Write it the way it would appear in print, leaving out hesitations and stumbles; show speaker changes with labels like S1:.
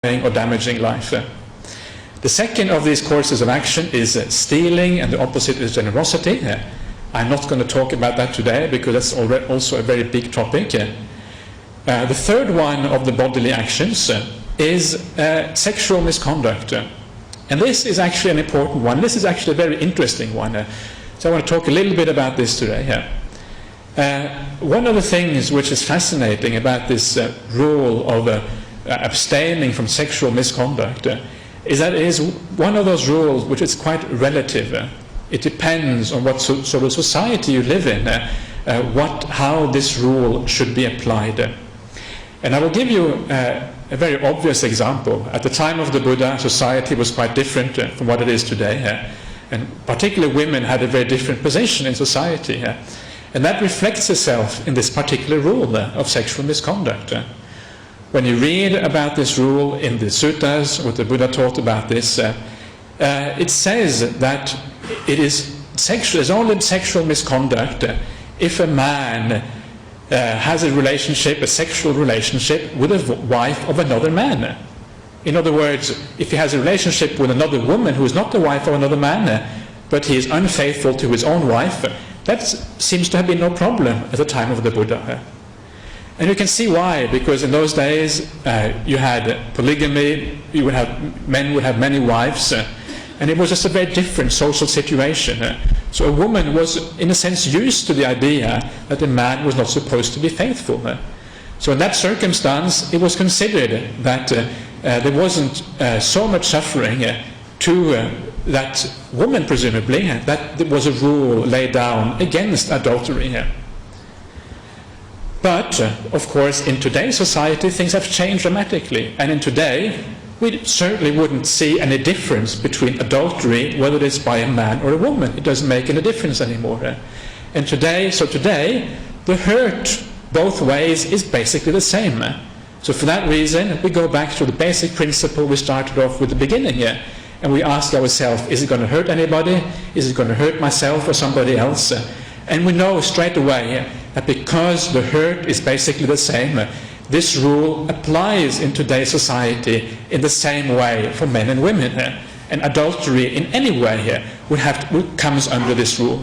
S1: or damaging life. The second of these courses of action is stealing, and the opposite is generosity. I'm not going to talk about that today because that's also a very big topic. The third one of the bodily actions is sexual misconduct. And this is actually an important one. This is actually a very interesting one. So I want to talk a little bit about this today. One of the things which is fascinating about this rule of abstaining from sexual misconduct is that it is one of those rules which is quite relative. It depends on what sort of society you live in, how this rule should be applied. And I will give you a very obvious example. At the time of the Buddha, society was quite different from what it is today. And particularly women had a very different position in society. And that reflects itself in this particular rule of sexual misconduct. When you read about this rule in the suttas, what the Buddha taught about this, it says that it is only sexual misconduct if a man has a sexual relationship with a wife of another man. In other words, if he has a relationship with another woman who is not the wife of another man, but he is unfaithful to his own wife, that seems to have been no problem at the time of the Buddha. And you can see why, because in those days you had polygamy, men would have many wives, and it was just a very different social situation. So a woman was, in a sense, used to the idea that a man was not supposed to be faithful. So in that circumstance, it was considered that there wasn't so much suffering to that woman, presumably, that there was a rule laid down against adultery. But, of course, in today's society, things have changed dramatically. And in today, we certainly wouldn't see any difference between adultery, whether it is by a man or a woman. It doesn't make any difference anymore. And today, the hurt both ways is basically the same. So for that reason, we go back to the basic principle we started off with the beginning. And we ask ourselves, is it going to hurt anybody? Is it going to hurt myself or somebody else? And we know straight away that because the hurt is basically the same, this rule applies in today's society in the same way for men and women. And adultery in any way comes under this rule.